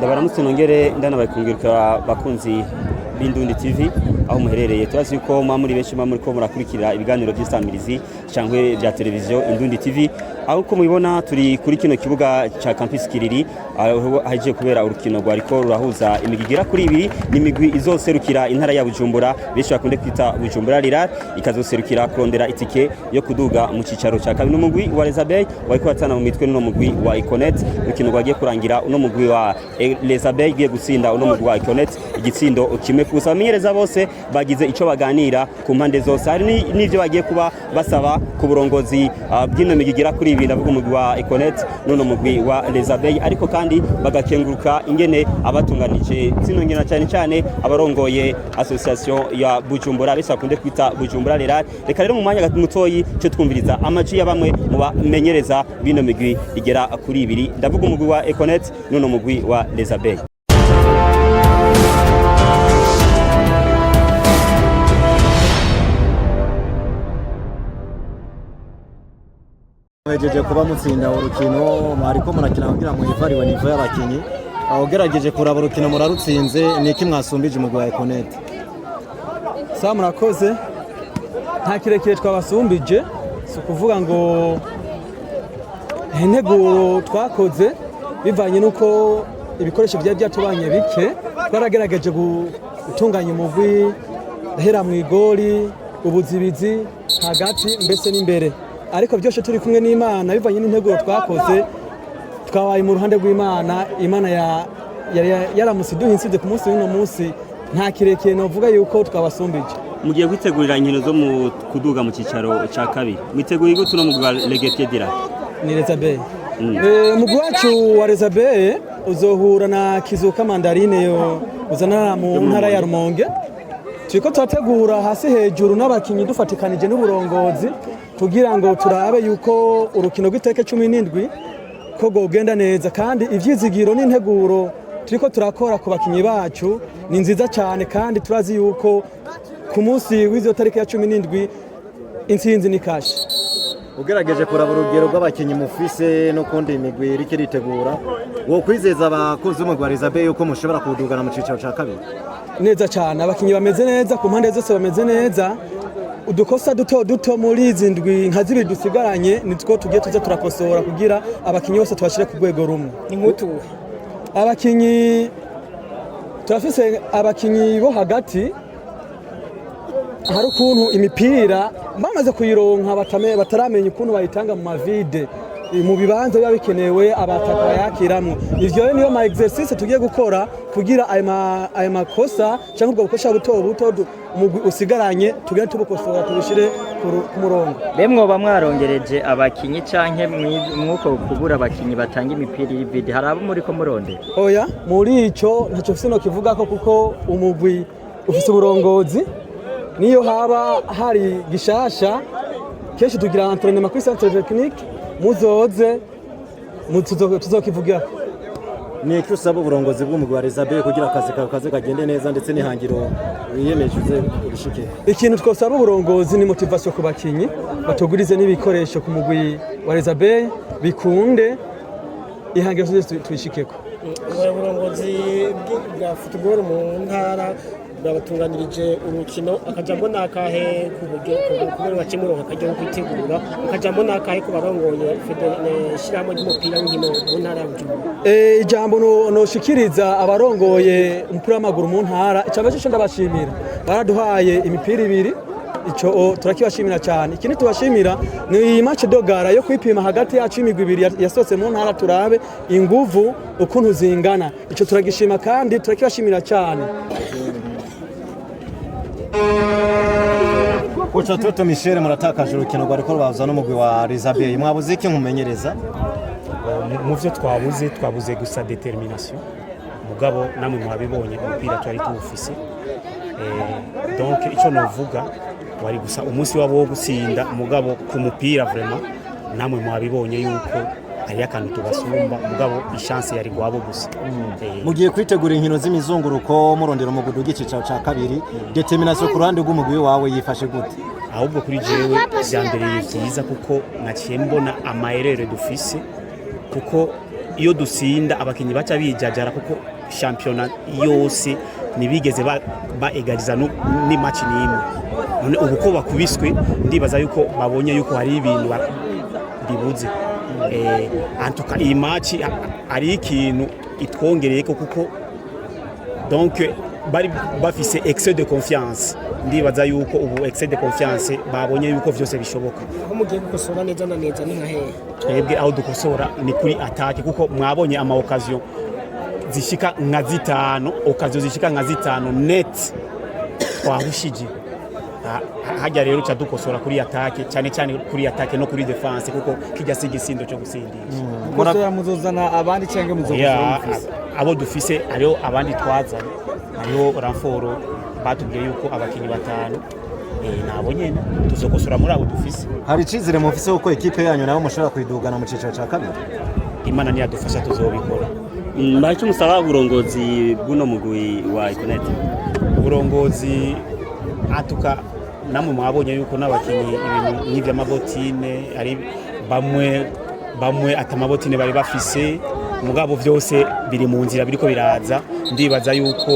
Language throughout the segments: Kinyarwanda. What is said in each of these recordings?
ndabaramutse nongere ndanabakungira bakunzi b'Indundi TV aho muherereye turazi ko muri benshi muri ko murakurikira ibiganiro by'isamirizi cyangwa bya televiziyo Indundi TV aho ko mubibona turi kuri kino kibuga ca Campus Kiriri aho haje kubera urukino rwariko rurahuza imigigera kuri ibiri n'imigwi izoserukira intara ya Bujumbura benshi bakunde kwita Bujumbura Riral ikazoserukira kurondera itike yo kuduga mu cicaro ca kabiri n'umugwi wa Elizabeth wariko batana mu mitwe no mugwi wa Iconet urukino rwagiye kurangira uno mugwi wa Elizabeth giye gutsinda uno mugwi wa Iconet igitsindo kimwe kusa amenyereza bose bagize ico baganira ku mpande zose hari n'ivyo bagiye kuba basaba ku burongozi bw'ino migigera kuri ibi ndavuga umugwi wa Iconet n'uno mugwi wa Elizabeth ariko kandi bagakenguruka ingene abatunganije zino ngina cyane abarongoye association ya Bujumbura bese bakunde kwita Bujumbura Riral reka rero mu mwanya mutoyi cyo twumviriza amaji ya bamwe mu bamenyereza b'ino migwi igera kuri ibiri ndavuga umugwi wa Iconet n'uno mugwi wa Elizabeth. Mwejeje kuba mutsinda urukino mwariko murakina kugira ngo ivariwe nivo y'abakinyi ahogerageje kuraba urukino murarutsinze niki mwasumbije umugwi wa Iconet sa murakoze nta kirekire twabasumbije so kuvuga ngo integuro twakoze bivanye nuko ibikoresho byari byatubanye bike twaragerageje gutunganya umugwi hera mu igori ubuzibizi hagati mbese n'imbere ariko byose turi kumwe n'Imana bivanye n'integuro twakoze twabaye mu ruhande rw'Imana Imana yaramusiduha insize ku munsi w'ino munsi nta kirekire novuga yuko twabasumbije mugiye kwitegurira inkino zo mu kuduga mu cicaro ca kabiri mwiteguriye gute no mugwa Legete Dira ni Elizabeth umugwi wacu wa Elizabeth uzohura na Kizuka Mandarine yo uzana mu ntara ya Rumonge turiko turategura hasi hejuru n'abakinyi dufatikanije n'uburongozi kugira ngo turabe yuko urukino rw'iteke 17 ko gogenda neza kandi ivyizigiro n'integuro turiko turakora ku bakinyi bacu ni nziza cyane kandi turazi yuko ku munsi w'izo tariki ya 17 intsinzi ni kashi ugerageje kuraba urugero rw'abakinyi mufise no kundi imigwi iriko iritegura wo kwizeza abakozi umugwi wa Elizabeth yuko mushobora kudugana mu cicaro ca kabiri neza cyane abakinyi bameze neza ku mpande zose bameze neza udukosa duto muri izi ndwi nka zibiri dusigaranye nitwo tugiye tuza turakosora kugira abakinyi bose tubashire ku rwego rumwe inkutu abakinyi turafise abakinyi bo hagati hari ukuntu imipira bamaze kuyironka bataramenya ukuntu bayitanga mu mavide mu bibanza biba bikenewe abataka bayakiramwo ivyo niyo ma exercice tugiye gukora kugira aya makosa cyangwa ubwo bukosha buto umugwi usigaranye tugende tubukosora tubishire ku murongo bemwo bamwarongereje abakinyi canke mwuko kugura abakinyi batanga imipira y'ivide hari abo muri ko muronde oya muri ico ntaco fise no kivuga ko kuko umugwi ufise uburongozi niyo haba hari gishasha kenshi tugira entraînement kuri centre technique muzoze tuzokivugira ni iki usaba uburongozi bw'umugwi wa Elizabeth kugira akazi kaze kagende neza ndetse n'ihangiro wiyemeje urishike ikintu twosaba uburongozi ni motivation ku bakinyi batugurize n'ibikoresho ku mugwi wa Elizabeth bikunde ihangiro tuyishikeko uburongozi bwa football mu ntara babatunganirije urukino akajambo nakahe kubera bakimuronka akajya kwitegura akajambo nakahe ku barongoye shiramo ry'umupira w'inkino mu ntara ya Bujumbura ijambo no shikiriza abarongoye umupira w'amaguru mu ntara icyo cyo ndabashimira baraduhaye imipira ibiri ico turakibashimira cyane ikindi tubashimira ni match dogara yo kwipima hagati yacu imigwi ibiri yasose mu ntara turabe inguvu ukuntu zingana ico turagishima kandi turakibashimira cyane Kocha Toto Michel muratakaje urukino rwa riko rwaza n'umugwi wa Elizabeth mwabuze iki nkumenyereza mu byo twabuze gusa determination mugabo namwe mwabibonye umupira twari tuwufise donc ico novuga wari gusa umunsi wabo wo gutsinda mugabo ku mupira vraiment namwe mwabibonye yuko hari akantu tubasumba mugabo chance yari gwabo gusa mugiye kwitegura inkino z'imizunguruko murondera umugwi w'igicicaro ca kabiri determination ku ruhande rw'umugwi wawe yifashe gute ahubwo kuri jewe vyambereye vyiza kuko naciye mbona amaerere dufise kuko iyo dusinda abakinyi baca bijajara kuko championnat yose ntibigeze baegariza ni match n'imwe none ubu ko bakubiswe ndibaza yuko babonye yuko hari ibintu bibuze antuka iyi match ari ikintu itwongereye kuko donc bari bafise excès de confiance ndibaza yuko ubu excès de confiance babonye yuko vyose bishoboka aho mugiye gukosora neza na neza ni nkahehe twebwe aho dukosora ni kuri attaque kuko mwabonye ama occasion zishika nka zitano occasion zishika nka zitano net twahushije hajya rero cha dukosora kuri attaque cyane kuri attaque no kuri defense kuko kijya sigisindo cyo gusindisha mukosora muzozana abandi cyangwa muzokosora abo dufise ariyo abandi twazana ariyo ramforo batubwiye yuko abakinyi batanu nabo nyene tuzokosora muri abo dufise hari icizere mufise uko ekipe yanyu nabo mushobora kwidugana mu cicaro ca kabiri imana niya dufasha tuzobikora Mbacyo musaba uburongozi bw'uno mugwi wa Iconet uburongozi atuka namwe mwabonye yuko n'abakinyi ibintu n'ivy'amabotine ari bamwe atamabotine bari bafise mugabo vyose biri mu nzira biriko biraza ndibaza yuko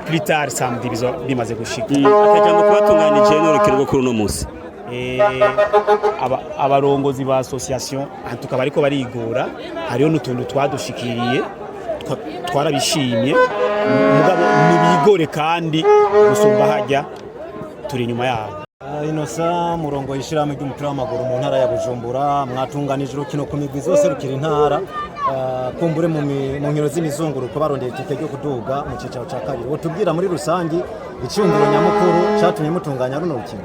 plus tard samedi bimaze gushika akajambo kubatunganije n'urukero rwo kuri uno musi abarongozi ba association antuka bariko barigora hariyo n'utuntu twadushikiriye twarabishimye mugabo nibigore kandi gusumba hajya turi inyuma yabo Inosa murongo yishiramo ry'umupira w'amaguru mu ntara ya Bujumbura mwatunganije urukino ku migwi zose rukira intara kumbure mu nkino z'imizunguruko barondeye itike ryo kuduga mu cicaro ca kabiri utubwira muri rusangi iciyumviro nyamukuru catumye mutunganya runo rukino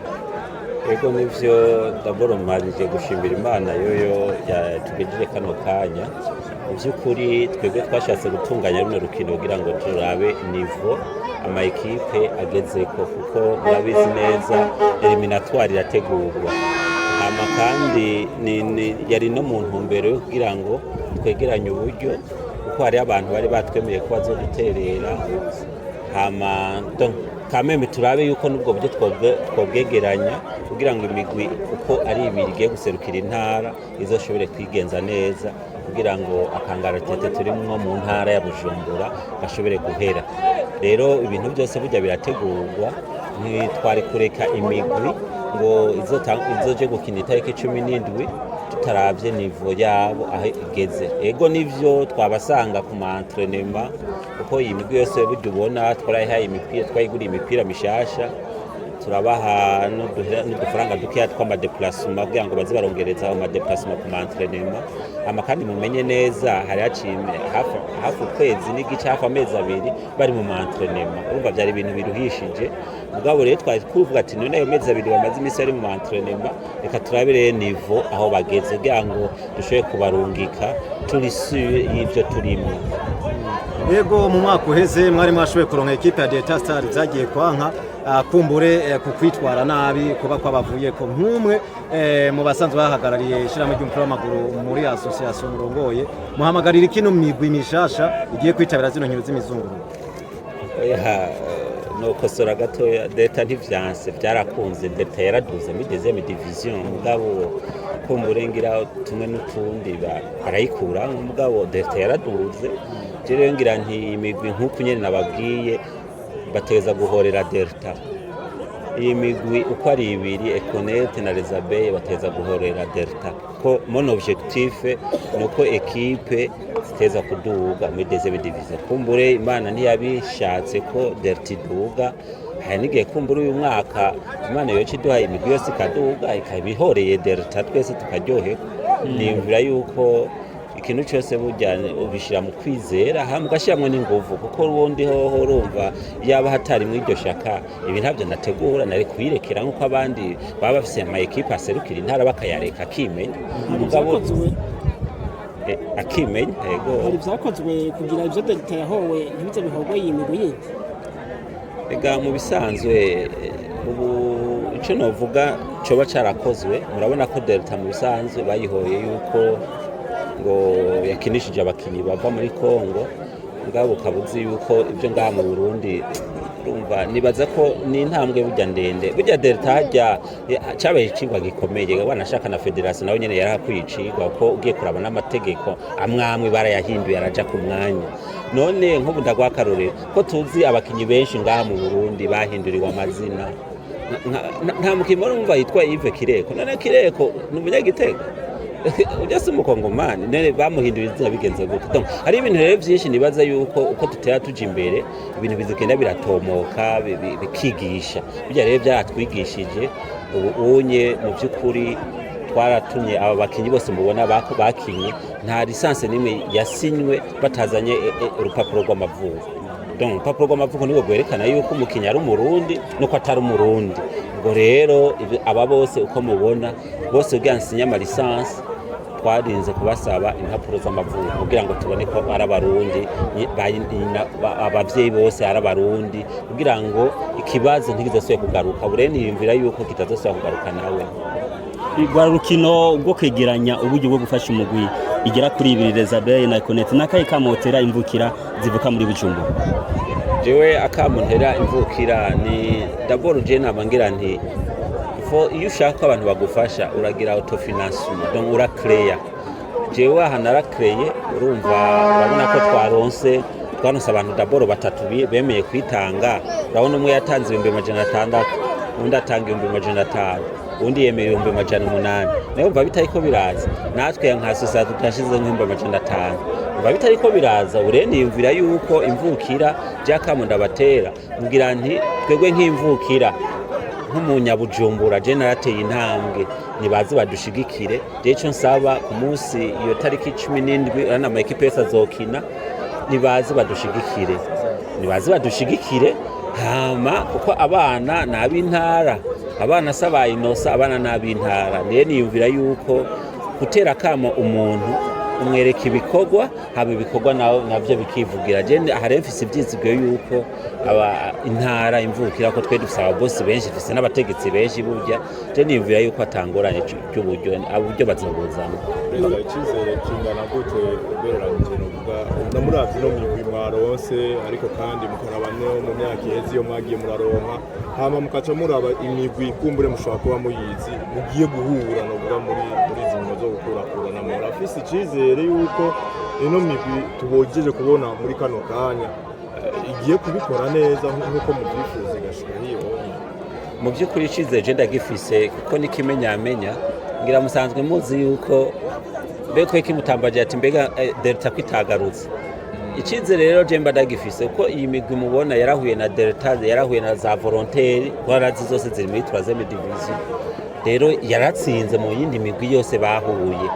ego nivyo daboro mwarije gushimira Imana yoyo yatugejeje kano kanya mu by'ukuri twebwe twashatse gutunganya runo rukino kugira ngo turabe nivo ama ekipe agezeko kuko murabizi neza eliminatoire irategurwa hama kandi yari no mu ntumbero yo kugira ngo twegeranye uburyo kuko hari abantu bari batwemeye ko bazoduterera hama donc kameme turabe yuko nubwo buryo twobwegeranya kugira ngo imigwi uko ari ibiri igiye guserukira intara izoshobore kwigenza neza kugira ngo akangaratete turimwo mu ntara ya Bujumbura gashobore guhera rero ibintu byose burya birategurwa ntitwari kureka imigwi ngo izoje gukina itariki 17 tutaravye nivo yabo aho igeze ego nivyo twabasanga ku entraînement kuko iyi migwi yose buryo ubona twarayihaye imipira twayiguriye imipira mishasha turabaha n'udufaranga dukeya tw'amadeplasement kugira ngo baze barongereza ayo madeplasement ku entraînement ama kandi mumenye neza hari haciye hafi ukwezi n'igice hafi amezi abiri bari mu entraînement urumva byari ibintu biruhishije mugabo rero twari kuvuga ati none ayo mezi abiri bamaze iminsi bari mu entraînement reka turabire nivo aho bageze kugira ngo dushoboye kubarungika turi sûr y'ivyo turimo Ego mu mwaka uheze mwari mwashoboye kuronka ekipe ya Delta Star zagiye kwanka kumbure kukwitwara nabi kuba kwabavuye ko nk'umwe mu basanzwe bahagarariye ishiramo ry'umupira w'amaguru muri association murongoye muhamagarira ikino migwi mishasha igiye kwitabira zino nkino z'imizunguruko no kosora gatoya Delta ntivyanse byarakunze Delta yaraduze muri deuxième division mugabo kumbure ngira tumwe n'utundi barayikura mugabo Delta yaraduze rero ngira nti imigwi nk'uko nyene nababwiye bateza guhorera Delta iyi migwi uko ari ibiri Econet na Rezabe bateza guhorera Delta ko mon objectif nuko equipe ziteza kuduga muri deuxième division kumbure Imana ntiyabishatse ko Delta iduga hari n'igihe kumbure uyu mwaka Imana yoce iduha imigwi yose ikaduga ikabihoreye Delta twese tukaryoherwa nimvira yuko ikintu cyose bujyanye ubishira mu kwizera hamwe gashyiramo n'inguvu kuko ubundi hoho urumva yaba hatari mu iryo shaka ibi ntabyo nategura nari kuyirekera nk'uko abandi baba bafise ama equipe aserukira intara bakayareka akimenya mugabo akimenya yego hari byakozwe kugira ivyo Delta yahowe ntibize bihogwe yimigwi yindi ega mu bisanzwe ubu ico novuga coba carakozwe murabona ko Delta mu bisanzwe bayihoye yuko ngo yakinishije abakinyi bava muri Kongo ngabo kabuzi yuko ibyo ngaha mu Burundi urumva nibaza ko ni intambwe burya ndende burya Delta hajya cyabaye icigwa gikomeye wanashaka na federation nawe nyene yarahakwiye icigwa ko ugiye kuraba n'amategeko amwe barayahinduye araja ku mwanya none nk'ubu ndagwakarorero ko tuzi abakinyi benshi ngaha mu Burundi bahinduriwe amazina nta mukinnyi urumva yitwa Yves Kireko none Kireko ni umunyagitego ujya se umukongomani none bamuhindura izina bigenze gute donc hari ibintu rero byinshi nibaza yuko uko tutera tuje imbere ibintu bizogenda biratomoka bikigisha bijya rero byaratwigishije ubu unye mu by'ukuri twaratumye aba bakinyi bose mubona bakinye nta lisansi nimwe yasinywe batazanye urupapuro rw'amavuko donc urupapuro rw'amavuko nibwo gwerekana yuko umukinyi ari umurundi nuko atari umurundi ubwo rero aba bose uko mubona bose ugansinya ama lisansi twarinze kubasaba impapuro z'amavuko kugira ngo tubone ko ari abarundi abavyeyi bose ari abarundi kugira ngo ikibazo ntigizosubire kugaruka bureni yumvira yuko kitazosubira kugaruka nawe rwa rukino rwo kwegeranya uburyo bwo gufasha umugwi igera kuri 2 Elizabeth na Connect nakaye kamotera imvukira zivuka muri Bujumbura jewe akamuntera imvukira ni d'abord je nabangira nti iyo ushaka abantu bagufasha uragira autofinancement donc urakreya jewe aha narakreye urumva urabona ko twaronse abantu d'abord batatu bemeye kwitanga urabona umwe yatanze 600 undi atanga 500 undi yemeye 800 nayo umva bitariko biraza natwe nka society twashize nk'500 umva bitariko biraza ureni yumvira yuko imvukira byakamonda batera ngira nti twegwe nk'imvukira nk'umunyabujumbura je narateye intambwe nibaze badushigikire deco nsaba ku munsi iyo tariki 17 urana ama equipe yose azokina nibaze badushigikire hama kuko abana nabintara abana saba inosa abana nabintara niye niyumvira yuko gutera kamo umuntu umwereka ibikorwa haba ibikorwa navyo bikivugira je haremfise ivyizigwe yuko aba intara imvukira ko twe dusaba boss benshi dufise n'abategetsi benshi burya je niyumvira yuko atangoranye cy'uburyo aburyo bazobuzana icyizere kingana gute ubereranyije n'uvuga namuravye no mwigwi mwaronse ariko kandi mukarabane mu myaka iheze iyo mwagiye muraronka hama mukaca muraba imigwi kumbure mushobora kuba muyizi mugiye guhura n'uvuga muri zimwe zo gukurakurana murafise icyizere yuko ino migwi tubogeje kubona muri kano kanya igiye kubikora neza nk'uko mubyifuza igashika hiyo mu by'ukuri icyizere je ndagifise kuko nikimenyamenya ngira musanzwe muzi yuko mbeko kimutambaje ati mbega Delta kwitagarutse icyizere rero je mbadagifise uko iyi migwi mubona yarahuye na Delta yarahuye na za volontaire twarazi zose ziri muri 3e division rero yaratsinze mu yindi migwi yose bahuye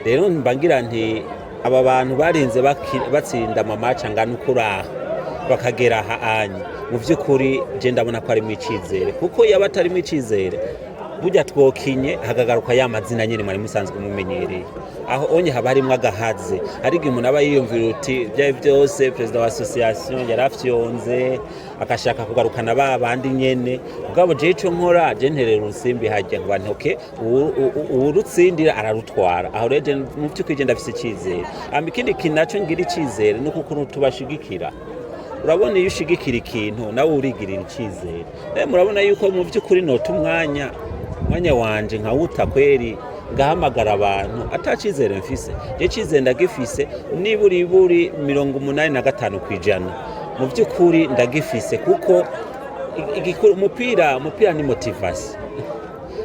rero mbangira nti aba bantu barinze batsinda mamaca ngana ukuraha bakagera haanyi mu by'ukuri je ndabona ko ari mu icizere kuko yaba atari mu icizere burya twokinye hagagaruka y'amazina nyene mwari musanzwe mumenyereye aho onye haba harimo agahaze ari gihe umuntu aba yiyumvira uti bya byose president wa association yarafyonze akashaka kugarukana babandi nyene ubwabo je ico nkora je nterera urusimbi hajya abantu okay urutsindira ararutwara aho rero mu by'ukuri je ndafise icizere ikindi kinaco ngira icizere nuko ukuntu tubashigikira urabona iyo ushigikira ikintu nawe urigirira icizere murabona yuko mu by'ukuri nota umwanya wanje nkawuta kweri ngahamagara abantu atacizere mfise je cizere ndagifise niburi 85% mu by'ukuri ndagifise kuko umupira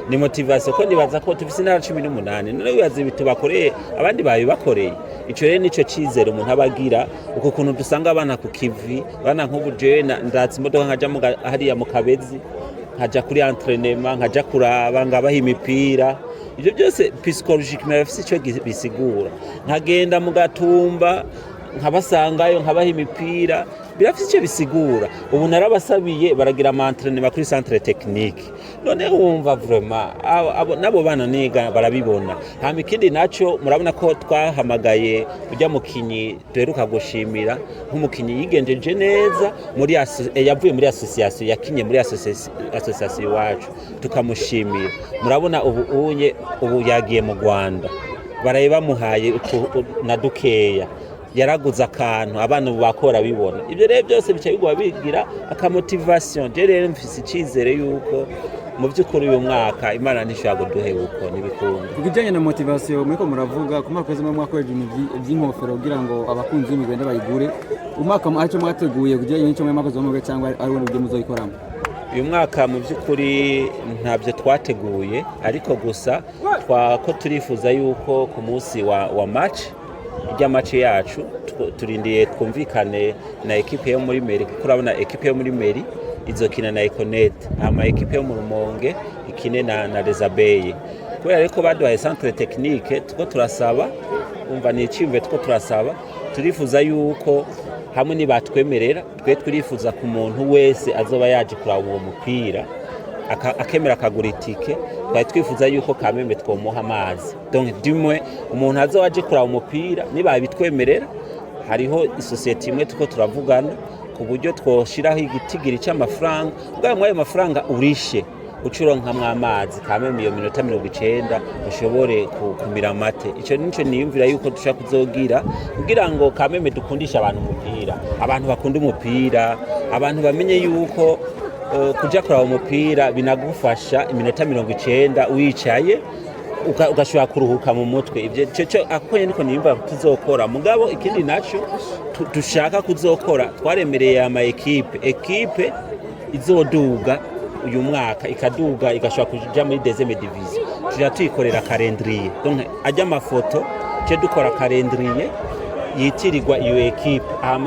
ni motivation ko nibaza ko tufise intara 18 none wibaza ibiti bakoreye abandi babibakoreye ico rero nico cizere umuntu abagira uko kuntu dusanga abana ku kivi bana nk'ubu je ndatse imodoka nkaja hariya mu Kabezi nkaja kuri entraînement nkaja kuraba ngabaha imipira ivyo byose psychologiquement bafise ico bisigura nkagenda mu Gatumba nkabasangayo nkabaha imipira birafise icyo bisigura ubu narabasabiye baragira ama-entraînement kuri centre technique none wumva vraiment nabo bana niga barabibona hama ikindi naco murabona ko twahamagaye ujya mukinyi duheruka gushimira nk'umukinyi yigenjeje neza muri yavuye muri association yakinye muri association wacu tukamushimira murabona ubu yagiye mu Rwanda baraye bamuhaye na dukeya yaraguze akantu abana bakora bibona ibyo rero byose bica bigwa bigira akamotivation je rero mfise icizere yuko mu by'ukuri uyu mwaka Imana ntishobora kuduhebuko n'ibikunda kujyanye na motivation muriko muravuga ku mwaka wese mu mwaka w'ibintu by'inkofero kugira ngo abakunzi b'imigwende bayigure umwaka aricyo mwateguye kujyanye n'icyo mwaka zomuge cyangwa ari uburyo muzoyikoramo uyu mwaka mu by'ukuri ntabyo twateguye ariko gusa ko turifuza yuko ku munsi wa match ijya match yacu turindiye twumvikane na ekipe yo muri Meri kuko urabona ekipe yo muri Meri izokina na Econet ama ekipe yo mu Rumonge ikine na Rezabeye kubera ariko baduhaye centre technique tuko turasaba umva ni icimbe tuko turasaba turifuza yuko hamwe ni batwemerera turifuza ku muntu wese azoba yaje kuraba uwo mupira akemera akagura itike twari twifuza yuko kameme twomuha amazi donc dimwe umuntu azoba aje kuraba umupira niba bitwemerera hariho isosiyete imwe tuko turavugana ku buryo twoshiraho igitigiri cy'amafaranga ubwo mwayo mafaranga urishe ucuronkamwe amazi kameme iyo minota 90 ushobore kumira amate ico nico niyumvira yuko dushaka kuzogira kugira ngo kameme dukundisha abantu umupira abantu bakunda umupira abantu bamenye yuko kuja kuraba umupira binagufasha iminota 90 wicaye ugashobora kuruhuka mu mutwe ivyo cyo akoye niko niyumva tuzokora mugabo ikindi naco dushaka kuzokora twaremereye ama ekipe izoduga uyu mwaka ikaduga igashobora kuja muri deuxième division tuja tuyikorera calendrier donc ajya amafoto cyo dukora calendrier yitirirwa iyo ekipe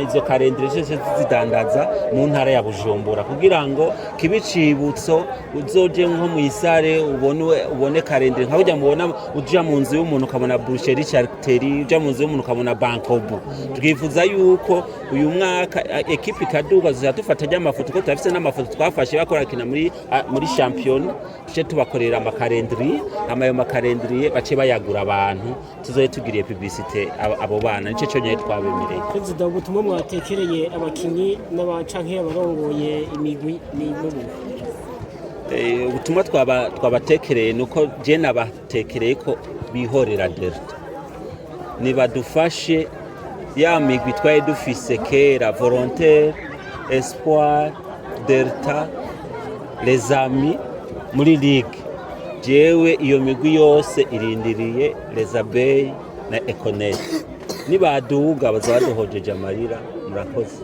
izo calendrier zose zidandaza mu ntara ya Bujumbura kugira ngo kibicibutso uzoje nko mu isare ubone calendrier nka ujya mubona uja mu nzu y'umuntu ukabona boucherie charcuterie uja mu nzu y'umuntu ukabona bankobu twifuza yuko uyu mwaka ekipe ikaduga zizadufata ajya amafoto ko turafise n'amafoto twafashe bakora kina muri champion tuje tubakorera ama calendrier amayo ma calendrier bace bayagura abantu tuzoye tugiriye publicité abo bana nico cyonyine twabemereye Perezida ubutumwa mwatekereye abakinyi n'abacanke abarongoye imigwi n'imwe ubutumwa twabatekereye nuko je nabatekereye ko bihorera Delta nibadufashe ya migwi twaye dufise kera Volontaire Espoir Delta Les Amis muri ligue jewe iyo migwi yose irindiriye Les Abeilles na Econet nibaduga bazaduhojeje amarira murakoze